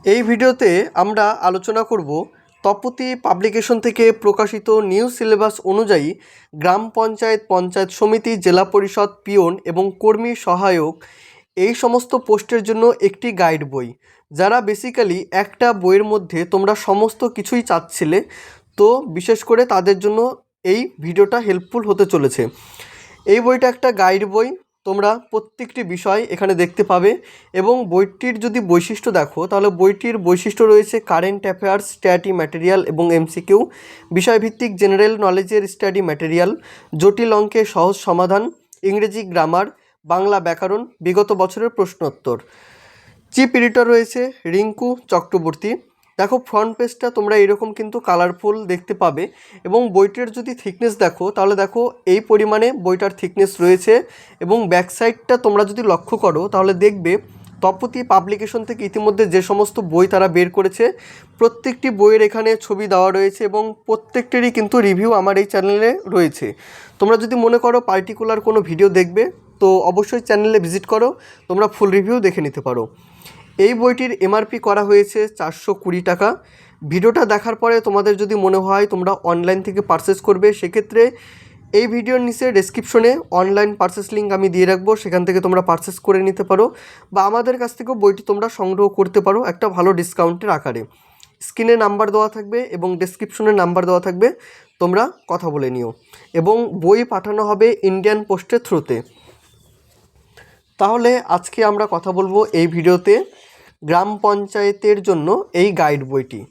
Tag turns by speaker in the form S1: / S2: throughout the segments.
S1: এই ভিডিওতে আমরা আলোচনা করব তপতী পাবলিকেশন থেকে প্রকাশিত নিউ সিলেবাস অনুযায়ী গ্রাম পঞ্চায়েত, পঞ্চায়েত সমিতি, জেলা পরিষদ, পিয়ন এবং কর্মী সহায়ক এই সমস্ত পোস্টের জন্য একটি গাইড বই। যারা বেসিক্যালি একটা বইয়ের মধ্যে তোমরা সমস্ত কিছুই চাচ্ছিলে, তো বিশেষ করে তাদের জন্য এই ভিডিওটা হেল্পফুল হতে চলেছে। এই বইটা একটা গাইড বই, তোমরা প্রত্যেকটি বিষয় এখানে দেখতে পাবে এবং বইটির যদি বৈশিষ্ট্য দেখো তাহলে বইটির বৈশিষ্ট্য রয়েছে কারেন্ট অ্যাফেয়ার্স, স্ট্যাটি ম্যাটেরিয়াল এবং এমসিকিউ, বিষয়ভিত্তিক জেনারেল নলেজের স্টাডি ম্যাটেরিয়াল, জটিল অঙ্কের সহজ সমাধান, ইংরেজি গ্রামার, বাংলা ব্যাকরণ, বিগত বছরের প্রশ্নোত্তর। চিফ এডিটর রয়েছে রিঙ্কু চক্রবর্তী। দেখো ফ্রন্ট পেজটা তোমরা এরকম কিন্তু কালারফুল দেখতে পাবে এবং বইটির যদি থিকনেস দেখো তাহলে দেখো এই পরিমাণে বইটার থিকনেস রয়েছে এবং ব্যাক সাইডটা তোমরা যদি লক্ষ্য করো তাহলে দেখবে তপতী পাবলিকেশন থেকে ইতিমধ্যে যে সমস্ত বই তারা বের করেছে প্রত্যেকটি বইয়ের এখানে ছবি দেওয়া রয়েছে এবং প্রত্যেকটিরই কিন্তু রিভিউ আমার এই চ্যানেলে রয়েছে। তোমরা যদি মনে করো পার্টিকুলার কোনো ভিডিও দেখবে তো অবশ্যই চ্যানেলে ভিজিট করো, তোমরা ফুল রিভিউ দেখে নিতে পারো। এই বইটির এমআরপি করা হয়েছে 420 টাকা। ভিডিওটা দেখার পরে তোমাদের যদি মনে হয় তোমরা অনলাইন থেকে পারচেস করবে, সেক্ষেত্রে এই ভিডিওর নিচে ডেসক্রিপশনে অনলাইন পারচেস লিঙ্ক আমি দিয়ে রাখবো, সেখান থেকে তোমরা পারচেস করে নিতে পারো বা আমাদের কাছ থেকেও বইটি তোমরা সংগ্রহ করতে পারো একটা ভালো ডিসকাউন্টের আকারে। স্ক্রিনে নাম্বার দেওয়া থাকবে এবং ডেসক্রিপশনে নাম্বার দেওয়া থাকবে, তোমরা কথা বলে নিও এবং বই পাঠানো হবে ইন্ডিয়ান পোস্টের থ্রুতে। তাহলে আজকে আমরা কথা বলবো এই ভিডিওতে গ্রাম পঞ্চায়েতের জন্য এই গাইড বইটি।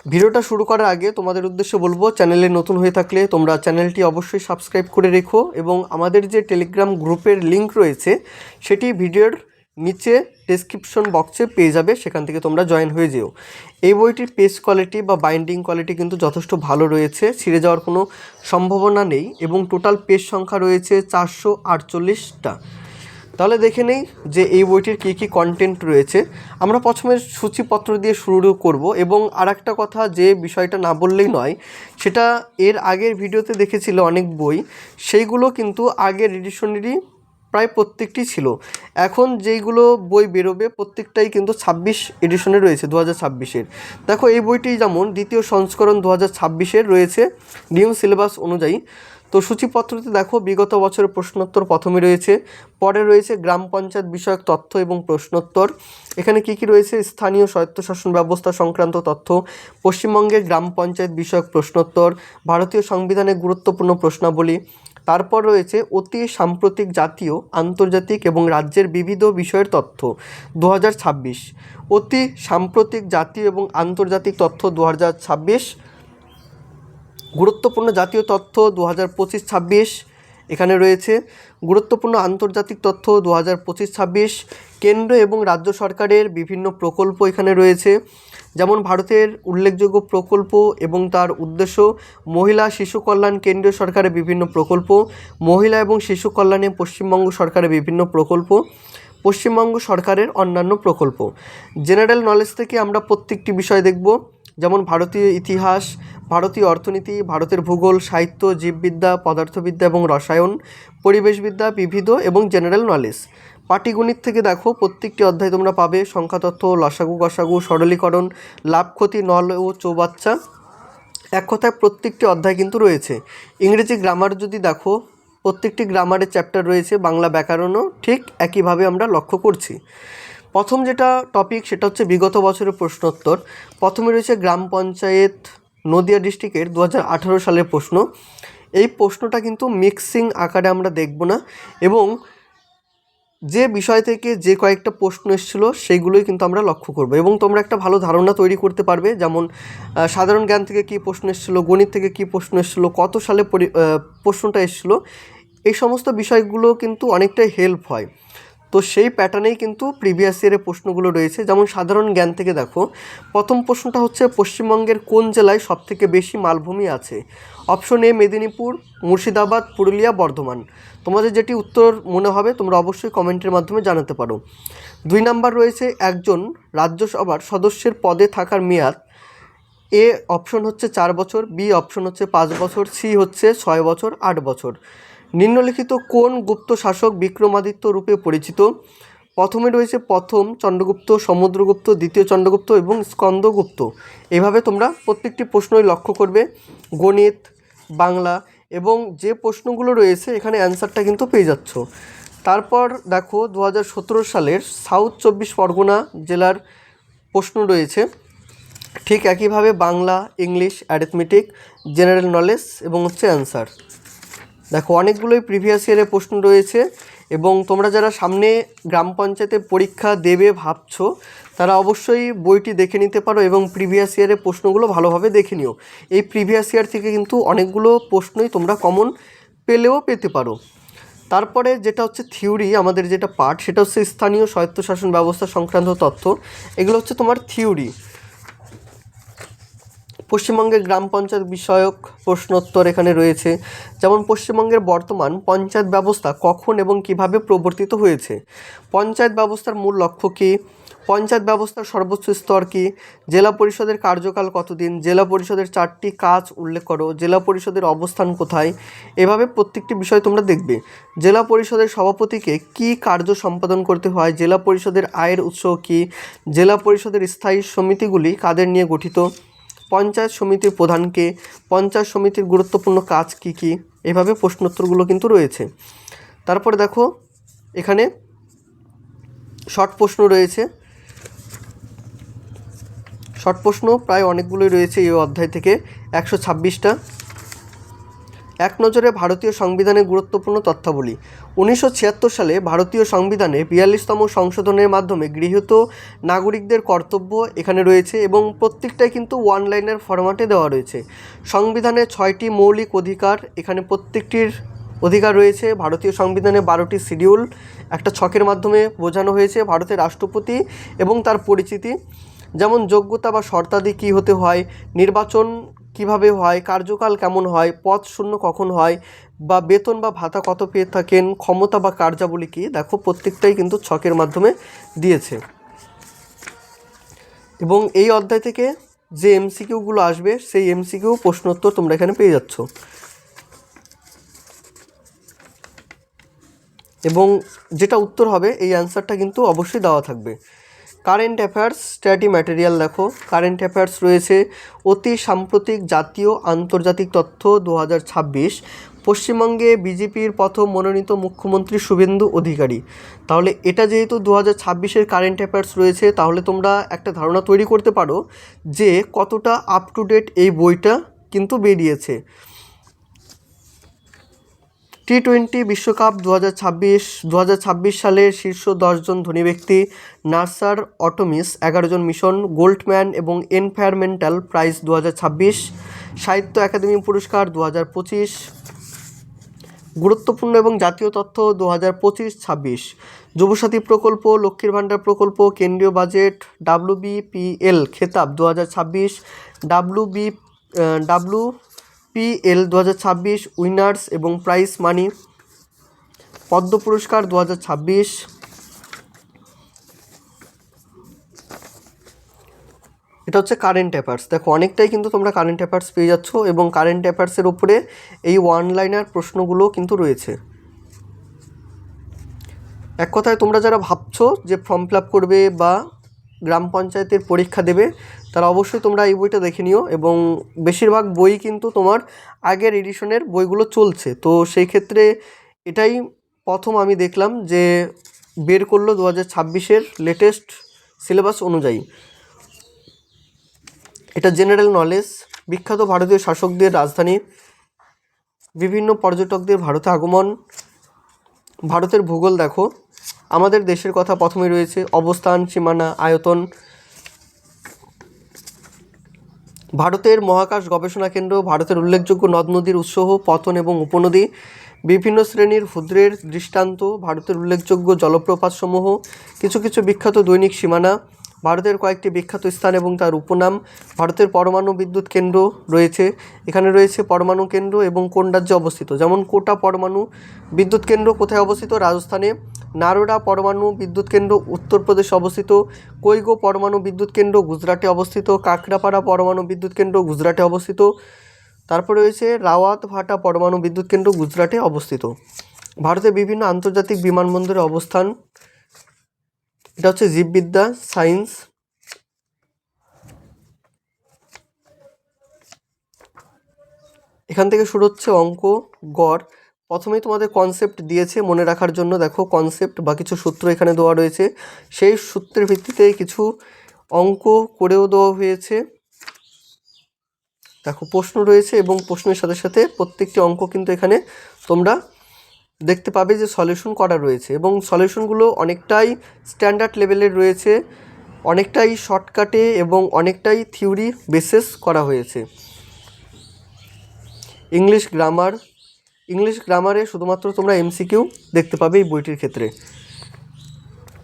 S1: ভিডিওটা শুরু করার আগে তোমাদের উদ্দেশ্যে বলবো, চ্যানেলে নতুন হয়ে থাকলে তোমরা চ্যানেলটি অবশ্যই সাবস্ক্রাইব করে রেখো এবং আমাদের যে টেলিগ্রাম গ্রুপের লিঙ্ক রয়েছে সেটি ভিডিওর নিচে ডেসক্রিপশন বক্সে পেয়ে যাবে, সেখান থেকে তোমরা জয়েন হয়ে যেও। এই বইটির পেজ কোয়ালিটি বা বাইন্ডিং কোয়ালিটি কিন্তু যথেষ্ট ভালো রয়েছে, ছিঁড়ে যাওয়ার কোনো সম্ভাবনা নেই এবং টোটাল পেজ সংখ্যা রয়েছে 448টা। তাহলে দেখে নেই যে এই বইটির কী কী কন্টেন্ট রয়েছে। আমরা প্রথমে সূচিপত্র দিয়ে শুরু করব এবং আর একটা কথা যে বিষয়টা না বললেই নয়, সেটা এর আগের ভিডিওতে দেখেছিল অনেক বই, সেইগুলো কিন্তু আগের এডিশনেরই প্রায় প্রত্যেকটি ছিল। এখন যেইগুলো বই বেরোবে প্রত্যেকটাই কিন্তু 26 এডিশনে রয়েছে 2026-এর। দেখো এই বইটি যেমন দ্বিতীয় সংস্করণ 2026-এর রয়েছে নিউ সিলেবাস অনুযায়ী। তো সূচিপত্রতে দেখো বিগত বছরের প্রশ্নোত্তর প্রথমে রয়েছে, পরে রয়েছে গ্রাম পঞ্চায়েত বিষয়ক তথ্য এবং প্রশ্নোত্তর। এখানে কি কি রয়েছে? স্থানীয় স্বায়ত্তশাসন ব্যবস্থা সংক্রান্ত তথ্য, পশ্চিমবঙ্গের গ্রাম পঞ্চায়েত বিষয়ক প্রশ্নোত্তর, ভারতীয় সংবিধানের গুরুত্বপূর্ণ প্রশ্নাবলী। তারপর রয়েছে অতি সাম্প্রতিক জাতীয়, আন্তর্জাতিক এবং রাজ্যের বিবিধ বিষয়ের তথ্য 2026, অতি সাম্প্রতিক জাতীয় এবং আন্তর্জাতিক তথ্য 2026, গুরুত্বপূর্ণ জাতীয় তথ্য 2025-26 এখানে রয়েছে, গুরুত্বপূর্ণ আন্তর্জাতিক তথ্য 2025-26, কেন্দ্র এবং রাজ্য সরকারের বিভিন্ন প্রকল্প এখানে রয়েছে, যেমন ভারতের উল্লেখযোগ্য প্রকল্প এবং তার উদ্দেশ্য, মহিলা শিশু কল্যাণ কেন্দ্রীয় সরকারের বিভিন্ন প্রকল্প, মহিলা এবং শিশু কল্যাণে পশ্চিমবঙ্গ সরকারের বিভিন্ন প্রকল্প, পশ্চিমবঙ্গ সরকারের অন্যান্য প্রকল্প। জেনারেল নলেজ থেকে আমরা প্রত্যেকটি বিষয় দেখব, যেমন ভারতীয় ইতিহাস, ভারতীয় অর্থনীতি, ভারতের ভূগোল, সাহিত্য, জীববিদ্যা, পদার্থবিদ্যা এবং রসায়ন, পরিবেশবিদ্যা, বিবিধ এবং জেনারেল নলেজ। পাটিগণিত থেকে দেখো প্রত্যেকটি অধ্যায় তোমরা পাবে সংখ্যাতত্ত্ব, লসাগু গসাগু, সরলীকরণ, লাভ ক্ষতি, নল ও চৌবাচ্চা। এক কথায় প্রত্যেকটি অধ্যায় কিন্তু রয়েছে। ইংরেজি গ্রামার যদি দেখো প্রত্যেকটি গ্রামারের চ্যাপ্টার রয়েছে, বাংলা ব্যাকরণও ঠিক একইভাবে আমরা লক্ষ্য করছি। প্রথম যেটা টপিক সেটা হচ্ছে বিগত বছরের প্রশ্নোত্তর। প্রথমে রয়েছে গ্রাম পঞ্চায়েত নদিয়া ডিস্ট্রিক্টের 2018 সালের প্রশ্ন। এই প্রশ্নটা কিন্তু মিক্সিং আকারে আমরা দেখব না এবং যে বিষয় থেকে যে কয়েকটা প্রশ্ন এসেছিলো সেইগুলোই কিন্তু আমরা লক্ষ্য করব এবং তোমরা একটা ভালো ধারণা তৈরি করতে পারবে, যেমন সাধারণ জ্ঞান থেকে কী প্রশ্ন এসেছিলো, গণিত থেকে কী প্রশ্ন এসেছিলো, কত সালে প্রশ্নটা এসেছিলো, এই সমস্ত বিষয়গুলো কিন্তু অনেকটাই হেল্প হয়। তো সেই প্যাটার্নেই কিন্তু প্রিভিয়াস ইয়ারের প্রশ্নগুলো রয়েছে। যেমন সাধারণ জ্ঞান থেকে দেখো প্রথম প্রশ্নটা হচ্ছে পশ্চিমবঙ্গের কোন জেলায় সবথেকে বেশি মালভূমি আছে? Option A Medinipur, Murshidabad, Purulia, Bardhaman. তোমাদের যেটি উত্তর মনে হবে তোমরা অবশ্যই কমেন্টের মাধ্যমে জানাতে পারো। 2 নাম্বার রয়েছে একজন রাজ্যসভার সদস্যের পদে থাকার মেয়াদ। এ অপশন হচ্ছে 4 বছর, বি অপশন হচ্ছে 5 বছর, সি হচ্ছে 6 বছর, 8 বছর। নিম্নলিখিত কোন গুপ্ত শাসক বিক্রমাদিত্য রূপে পরিচিত? প্রথমে রয়েছে প্রথম চন্দ্রগুপ্ত, সমুদ্রগুপ্ত, দ্বিতীয় চন্দ্রগুপ্ত এবং স্কন্দগুপ্ত। এভাবে তোমরা প্রত্যেকটি প্রশ্নই লক্ষ্য করবে। গণিত, বাংলা এবং যে প্রশ্নগুলো রয়েছে এখানে অ্যান্সারটা কিন্তু পেয়ে যাচ্ছ। তারপর দেখো 2017 সালের সাউথ 24 পরগনা জেলার প্রশ্ন রয়েছে। ঠিক একইভাবে Bangla, English, arithmetic, general knowledge এবং অ্যান্সার। দেখো অনেকগুলোই প্রিভিয়াস ইয়ারের প্রশ্ন রয়েছে এবং তোমরা যারা সামনে গ্রাম পঞ্চায়েতের পরীক্ষা দেবে ভাবছো তারা অবশ্যই বইটি দেখে নিতে পারো এবং প্রিভিয়াস ইয়ারের প্রশ্নগুলো ভালোভাবে দেখে নিও। এই প্রিভিয়াস ইয়ার থেকে কিন্তু অনেকগুলো প্রশ্নই তোমরা কমন পেতে পারো। তারপরে যেটা হচ্ছে থিওরি, আমাদের যেটা পার্ট সেটা হচ্ছে স্থানীয় স্বায়ত্তশাসন ব্যবস্থা সংক্রান্ত তথ্য। এগুলো হচ্ছে তোমার থিওরি। পশ্চিমবঙ্গের গ্রাম পঞ্চায়েত বিষয়ক প্রশ্নোত্তর এখানে রয়েছে, যেমন পশ্চিমবঙ্গের বর্তমান পঞ্চায়েত ব্যবস্থা কখন এবং কিভাবে প্রবর্তিত হয়েছে, পঞ্চায়েত ব্যবস্থার মূল লক্ষ্য কী, পঞ্চায়েত ব্যবস্থার সর্বোচ্চ স্তর কী, জেলা পরিষদের কার্যকাল কতদিন, জেলা পরিষদের 4টি কাজ উল্লেখ করো, জেলা পরিষদের অবস্থান কোথায়। এভাবে প্রত্যেকটি বিষয় তোমরা দেখবে। জেলা পরিষদের সভাপতিকে কী কার্য সম্পাদন করতে হয়, জেলা পরিষদের আয়ের উৎস কী, জেলা পরিষদের স্থায়ী সমিতিগুলি কাদের নিয়ে গঠিত, পঞ্চায়েত সমিতির প্রধানকে, পঞ্চায়েত সমিতির গুরুত্বপূর্ণ কাজ কী কী। এভাবে প্রশ্নোত্তরগুলো কিন্তু রয়েছে। তারপরে দেখো এখানে শর্ট প্রশ্ন রয়েছে। শর্ট প্রশ্ন প্রায় অনেকগুলোই রয়েছে এই অধ্যায় থেকে, 126টা। এক নজরে ভারতীয় সংবিধানের গুরুত্বপূর্ণ তথ্যাবলী। 1976 সালে ভারতীয় সংবিধানে 42তম সংশোধনের মাধ্যমে গৃহীত নাগরিকদের কর্তব্য এখানে রয়েছে এবং প্রত্যেকটাই কিন্তু ওয়ান লাইনের ফরম্যাটে দেওয়া রয়েছে। সংবিধানে 6টি মৌলিক অধিকার, এখানে প্রত্যেকটির অধিকার রয়েছে। ভারতীয় সংবিধানে 12টি শিডিউল একটা ছকের মাধ্যমে বোঝানো হয়েছে। ভারতের রাষ্ট্রপতি এবং তার পরিচিতি, যেমন যোগ্যতা বা শর্তাদি কী হতে হয়, নির্বাচন কিভাবে হয়, কার্যকাল কেমন হয়, পদ শূন্য কখন হয়, বা বেতন বা ভাতা কত পেয়ে থাকেন, ক্ষমতা বা কার্যাবলী কী। দেখো প্রত্যেকটাই কিন্তু ছকের মাধ্যমে দিয়েছে এবং এই অধ্যায় থেকে যে এমসিকিউগুলো আসবে সেই এমসিকিউ প্রশ্নোত্তর তোমরা এখানে পেয়ে যাচ্ছ এবং যেটা উত্তর হবে এই অ্যান্সারটা কিন্তু অবশ্যই দেওয়া থাকবে। কারেন্ট অ্যাফেয়ার্স স্টাডি ম্যাটেরিয়াল দেখো, কারেন্ট অ্যাফেয়ার্স রয়েছে অতি সাম্প্রতিক জাতীয় আন্তর্জাতিক তথ্য 2026, পশ্চিমবঙ্গে বিজেপির প্রথম মনোনীত মুখ্যমন্ত্রী শুভেন্দু অধিকারী। তাহলে এটা যেহেতু 2026-এর কারেন্ট অ্যাফেয়ার্স রয়েছে তাহলে তোমরা একটা ধারণা তৈরি করতে পারো যে কতটা আপ টু ডেট এই বইটা কিন্তু বেরিয়েছে। টি20 বিশ্বকাপ 2026 সালের শীর্ষ 10 জন ধনী ব্যক্তি, নার্সার অটোমিস 11 জন মিশন, গোল্ডম্যান এবং এনভায়রনমেন্টাল প্রাইজ 2026, সাহিত্য একাডেমি পুরস্কার 2025, গুরুত্বপূর্ণ এবং জাতীয় তথ্য 2025-26, যুবসাথী প্রকল্প, লক্ষ্মীর ভাণ্ডার প্রকল্প, কেন্দ্রীয় বাজেট, WBPL খেতাব 2026, WBPL 2026 উইনার্স এবং প্রাইজ মানি, পদ্ম পুরস্কার 2026। এটা হচ্ছে কারেন্ট অ্যাফেয়ার্স। দেখো অনেকটাই কিন্তু তোমরা কারেন্ট অ্যাফেয়ার্স পেয়ে যাচ্ছ এবং কারেন্ট অ্যাফেয়ার্সের উপরে এই ওয়ান লাইনার প্রশ্নগুলো কিন্তু রয়েছে। এক কথায় তোমরা যারা ভাবছো যে ফর্ম ফিল আপ করবে বা গ্রাম পঞ্চায়েতের পরীক্ষা দেবে তারা অবশ্যই তোমরা এই বইটা দেখে নিও এবং বেশিরভাগ বই কিন্তু তোমার আগের এডিশনের বইগুলো চলছে, তো সেই ক্ষেত্রে এটাই প্রথম আমি দেখলাম যে বের করলো 2026-এর লেটেস্ট সিলেবাস অনুযায়ী। এটা জেনারেল নলেজ, বিখ্যাত ভারতীয় শাসকদের রাজধানী, বিভিন্ন পর্যটকদের ভারতে আগমন, ভারতের ভূগোল দেখো, আমাদের দেশের কথা প্রথমে রয়েছে, অবস্থান, সীমানা, আয়তন, ভারতের মহাকাশ গবেষণা কেন্দ্র, ভারতের উল্লেখযোগ্য নদ নদীর উৎস, পতন এবং উপনদী, বিভিন্ন শ্রেণীর ক্ষুদ্রের দৃষ্টান্ত, ভারতের উল্লেখযোগ্য জলপ্রপাতসমূহ, কিছু কিছু বিখ্যাত দৈনিক সীমানা, ভারতের কয়েকটি বিখ্যাত স্থান এবং তার উপনাম, ভারতের পরমাণু বিদ্যুৎ কেন্দ্র রয়েছে, এখানে রয়েছে পরমাণু কেন্দ্র এবং কোন রাজ্যে অবস্থিত, যেমন কোটা পরমাণু বিদ্যুৎ কেন্দ্র কোথায় অবস্থিত, রাজস্থানে, নারোডা পরমাণু বিদ্যুৎ কেন্দ্র উত্তরপ্রদেশে অবস্থিত, কৈগো পরমাণু বিদ্যুৎ কেন্দ্র গুজরাটে অবস্থিত, কাকরাপাড়া পরমাণু বিদ্যুৎ কেন্দ্র গুজরাটে অবস্থিত, তারপরে রয়েছে রাওয়াতভাটা পরমাণু বিদ্যুৎ কেন্দ্র গুজরাটে অবস্থিত। ভারতের বিভিন্ন আন্তর্জাতিক বিমানবন্দরের অবস্থান, এটা হচ্ছে জীববিদ্যা সায়েন্স। এখান থেকে শুরু হচ্ছে অঙ্ক, গড়। প্রথমেই তোমাদের কনসেপ্ট দিয়েছে মনে রাখার জন্য, দেখো কনসেপ্ট বা কিছু সূত্র এখানে দেওয়া রয়েছে, সেই সূত্রের ভিত্তিতে কিছু অঙ্ক করেও দেওয়া হয়েছে। দেখো প্রশ্ন রয়েছে এবং প্রশ্নের সাথে সাথে প্রত্যেকটি অঙ্ক কিন্তু এখানে তোমরা দেখতে পাবে যে সলিউশন করা রয়েছে, এবং সলিউশনগুলো অনেকটাই স্ট্যান্ডার্ড লেভেলের রয়েছে, অনেকটাই শর্টকাটে এবং অনেকটাই থিওরি বেসিস করা হয়েছে। ইংলিশ গ্রামারে শুধুমাত্র তোমরা এমসিকিউ দেখতে পাবে এই বইটির ক্ষেত্রে।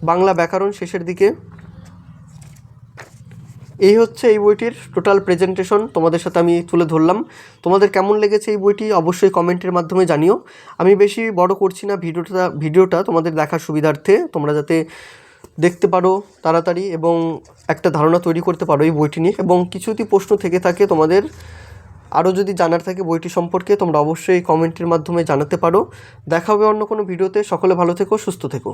S1: বাংলা ব্যাকরণ শেষের দিকে। এই হচ্ছে এই বইটির টোটাল প্রেজেন্টেশন, তোমাদের সাথে আমি তুলে ধরলাম। তোমাদের কেমন লেগেছে এই বইটি অবশ্যই কমেন্টের মাধ্যমে জানিও। আমি বেশি বড় করছি না ভিডিওটা তোমাদের দেখার সুবিধার্থে, তোমরা যাতে দেখতে পারো তাড়াতাড়ি এবং একটা ধারণা তৈরি করতে পারো এই বইটি নিয়ে। এবং কিছু যদি প্রশ্ন থেকে থাকে তোমাদের, আরও যদি জানার থাকে বইটি সম্পর্কে, তোমরা অবশ্যই কমেন্টের মাধ্যমে জানাতে পারো। দেখা হবে অন্য কোনো ভিডিওতে। সকলে ভালো থেকো, সুস্থ থেকো।